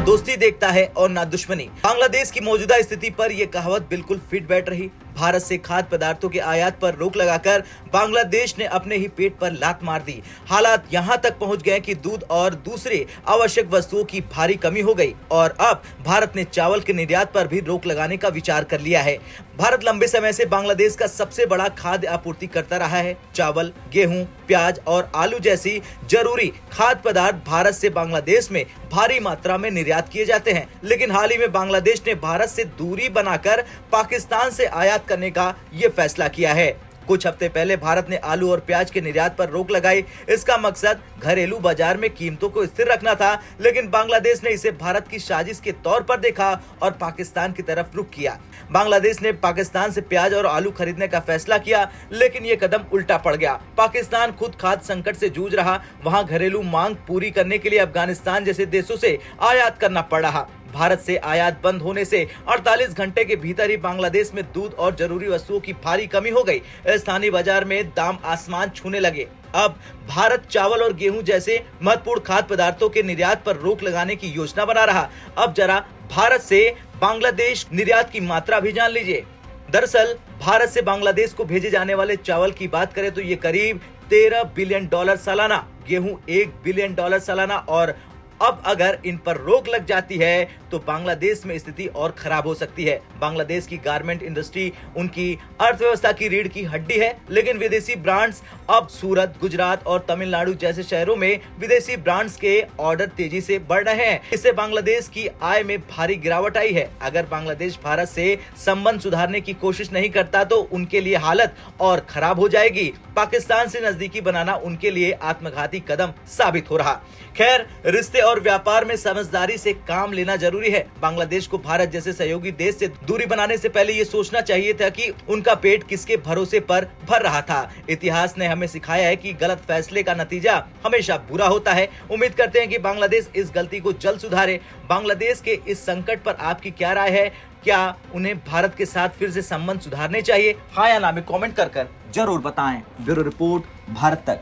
दोस्ती देखता है और ना दुश्मनी। बांग्लादेश की मौजूदा स्थिति पर यह कहावत बिल्कुल फिट बैठ रही। भारत से खाद्य पदार्थों के आयात पर रोक लगाकर बांग्लादेश ने अपने ही पेट पर लात मार दी। हालात यहां तक पहुंच गए कि दूध और दूसरे आवश्यक वस्तुओं की भारी कमी हो गई और अब भारत ने चावल के निर्यात पर भी रोक लगाने का विचार कर लिया है। भारत लंबे समय से बांग्लादेश का सबसे बड़ा खाद्य आपूर्तिकर्ता रहा है। चावल, गेहूं, प्याज और आलू जैसी जरूरी खाद्य पदार्थ भारत से बांग्लादेश में भारी मात्रा में निर्यात किए जाते हैं, लेकिन हाल ही में बांग्लादेश ने भारत से दूरी बनाकर पाकिस्तान से आयात करने का ये फैसला किया है। कुछ हफ्ते पहले भारत ने आलू और प्याज के निर्यात पर रोक लगाई। इसका मकसद घरेलू बाजार में कीमतों को स्थिर रखना था, लेकिन बांग्लादेश ने इसे भारत की साजिश के तौर पर देखा और पाकिस्तान की तरफ रुख किया। बांग्लादेश ने पाकिस्तान से प्याज और आलू खरीदने का फैसला किया, लेकिन ये कदम उल्टा पड़ गया। पाकिस्तान खुद खाद्य संकट से जूझ रहा, वहां घरेलू मांग पूरी करने के लिए अफगानिस्तान जैसे देशों से आयात करना पड़ रहा। भारत से आयात बंद होने से 48 घंटे के भीतर ही बांग्लादेश में दूध और जरूरी वस्तुओं की भारी कमी हो गई। स्थानीय बाजार में दाम आसमान छूने लगे। अब भारत चावल और गेहूं जैसे महत्वपूर्ण खाद्य पदार्थों के निर्यात पर रोक लगाने की योजना बना रहा। अब जरा भारत से बांग्लादेश निर्यात की मात्रा भी जान लीजिए। दरअसल भारत से बांग्लादेश को भेजे जाने वाले चावल की बात करें तो ये करीब $13 बिलियन सालाना, गेहूं $1 बिलियन सालाना, और अब अगर इन पर रोक लग जाती है तो बांग्लादेश में स्थिति और खराब हो सकती है। बांग्लादेश की गारमेंट इंडस्ट्री उनकी अर्थव्यवस्था की रीढ़ की हड्डी है, लेकिन विदेशी ब्रांड्स अब सूरत, गुजरात और तमिलनाडु जैसे शहरों में विदेशी ब्रांड्स के ऑर्डर तेजी से बढ़ रहे हैं। इससे बांग्लादेश की आय में भारी गिरावट आई है। अगर बांग्लादेश भारत से संबंध सुधारने की कोशिश नहीं करता तो उनके लिए हालत और खराब हो जाएगी। पाकिस्तान से नजदीकी बनाना उनके लिए आत्मघाती कदम साबित हो रहा। खैर, रिश्ते और व्यापार में समझदारी से काम लेना जरूरी है। बांग्लादेश को भारत जैसे सहयोगी देश से दूरी बनाने से पहले ये सोचना चाहिए था कि उनका पेट किसके भरोसे पर भर रहा था। इतिहास ने हमें सिखाया है कि गलत फैसले का नतीजा हमेशा बुरा होता है। उम्मीद करते हैं कि बांग्लादेश इस गलती को जल्द सुधारे। बांग्लादेश के इस संकट पर आपकी क्या राय है? क्या उन्हें भारत के साथ फिर से संबंध सुधारने चाहिए? हाँ या ना में कमेंट कर जरूर बताएं। ब्यूरो रिपोर्ट, भारत तक।